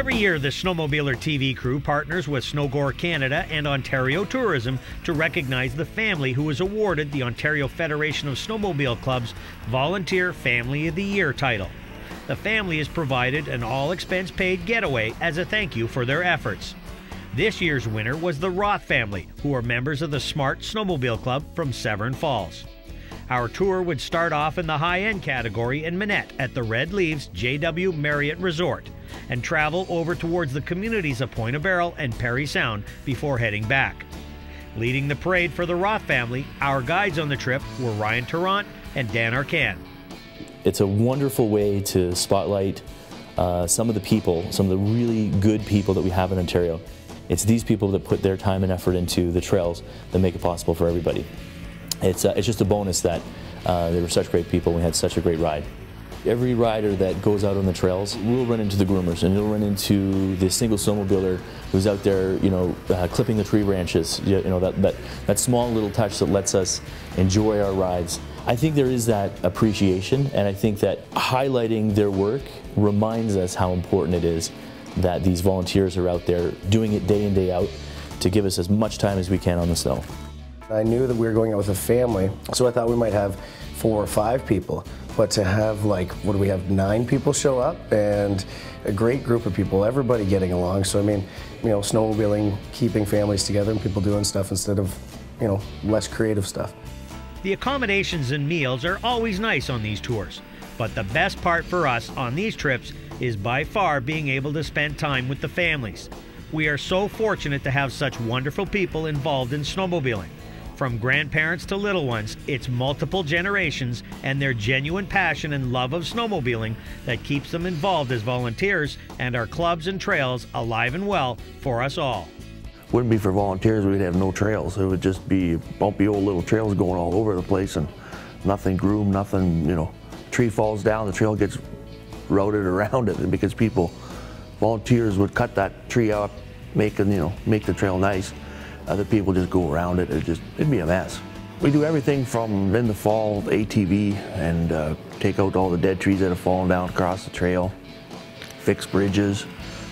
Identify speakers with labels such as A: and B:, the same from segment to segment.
A: Every year, the Snowmobiler TV crew partners with Snowgore Canada and Ontario Tourism to recognize the family who was awarded the Ontario Federation of Snowmobile Clubs Volunteer Family of the Year title. The family is provided an all-expense-paid getaway as a thank you for their efforts. This year's winner was the Roth family, who are members of the Smart Snowmobile Club from Severn Falls. Our tour would start off in the high-end category in Minette at the Red Leaves JW Marriott Resort and travel over towards the communities of Point of Barrel and Perry Sound before heading back. Leading the parade for the Roth family, our guides on the trip were Ryan Tarrant and Dan Arcan.
B: It's a wonderful way to spotlight some of the people, some of the really good people that we have in Ontario. It's these people that put their time and effort into the trails that make it possible for everybody. It's just a bonus that they were such great people. We had such a great ride. Every rider that goes out on the trails will run into the groomers, and you'll run into the single snowmobiler who's out there, clipping the tree branches. That small little touch that lets us enjoy our rides. I think there is that appreciation, and I think that highlighting their work reminds us how important it is that these volunteers are out there doing it day in, day out to give us as much time as we can on the snow.
C: I knew that we were going out with a family, so I thought we might have 4 or 5 people. But to have, what do we have, 9 people show up, and a great group of people, everybody getting along. So I mean, snowmobiling, keeping families together and people doing stuff instead of, less creative stuff.
A: The accommodations and meals are always nice on these tours, but the best part for us on these trips is by far being able to spend time with the families. We are so fortunate to have such wonderful people involved in snowmobiling. From grandparents to little ones, it's multiple generations and their genuine passion and love of snowmobiling that keeps them involved as volunteers and our clubs and trails alive and well for us all.
D: Wouldn't be for volunteers, we'd have no trails. It would just be bumpy old little trails going all over the place and nothing groomed, nothing, tree falls down, the trail gets routed around it, and because volunteers would cut that tree out, make the trail nice. Other people just go around it. It'd be a mess. We do everything from in the fall, ATV, and take out all the dead trees that have fallen down across the trail, fix bridges.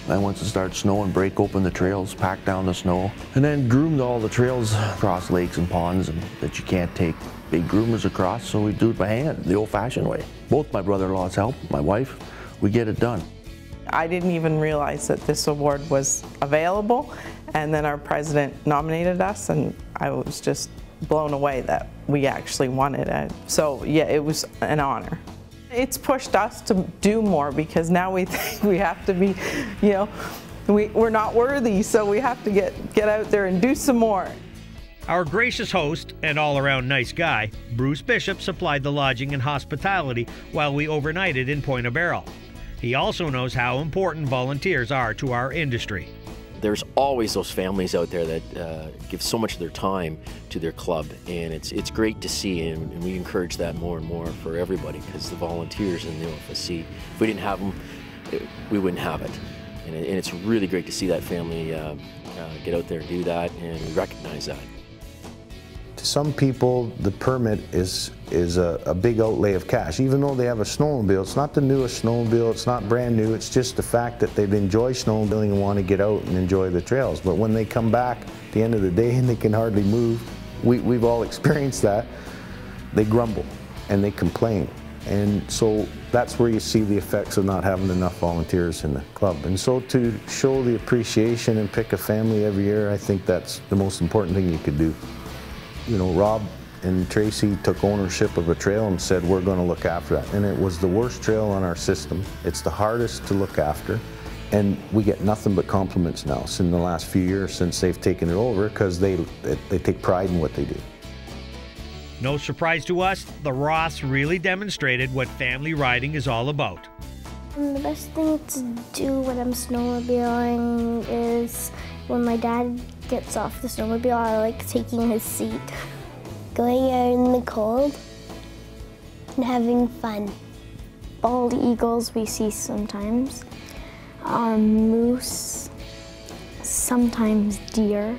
D: Then once it starts snowing, break open the trails, pack down the snow, and then groom all the trails across lakes and ponds that you can't take big groomers across, so we do it by hand, the old-fashioned way. Both my brother-in-laws help, my wife, we get it done.
E: I didn't even realize that this award was available, and then our president nominated us, and I was just blown away that we actually won it. So yeah, it was an honor. It's pushed us to do more because now we think we have to be, we're not worthy, so we have to get out there and do some more.
A: Our gracious host and all-around nice guy, Bruce Bishop, supplied the lodging and hospitality while we overnighted in Point of Barrel. He also knows how important volunteers are to our industry.
F: There's always those families out there that give so much of their time to their club, and it's great to see, and we encourage that more and more for everybody, because the volunteers in the OFSC, if we didn't have them, we wouldn't have it. And it's really great to see that family get out there and do that, and we recognize that.
G: To some people, the permit is a big outlay of cash. Even though they have a snowmobile, it's not the newest snowmobile, it's not brand new, it's just the fact that they enjoy snowmobiling and want to get out and enjoy the trails. But when they come back at the end of the day and they can hardly move, we've all experienced that, they grumble and they complain. And so that's where you see the effects of not having enough volunteers in the club. And so to show the appreciation and pick a family every year, I think that's the most important thing you could do. Rob and Tracy took ownership of a trail and said, we're going to look after that. And it was the worst trail on our system. It's the hardest to look after. And we get nothing but compliments now in the last few years since they've taken it over, because they take pride in what they do.
A: No surprise to us, the Roths really demonstrated what family riding is all about.
H: The best thing to do when I'm snowmobiling is when my dad gets off the snowmobile, I like taking his seat. Going out in the cold and having fun. Bald eagles we see sometimes, moose, sometimes deer.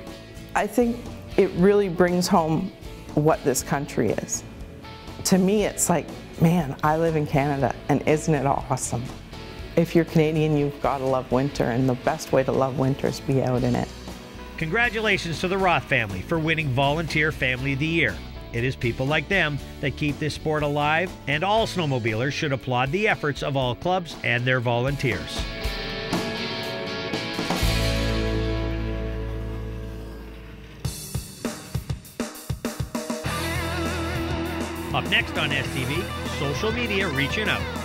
E: I think it really brings home what this country is. To me, it's like, man, I live in Canada, and isn't it awesome? if you're Canadian, you've got to love winter, and the best way to love winter is be out in it.
A: Congratulations to the Roth family for winning Volunteer Family of the Year. It is people like them that keep this sport alive, and all snowmobilers should applaud the efforts of all clubs and their volunteers. Up next on STV, social media reaching out.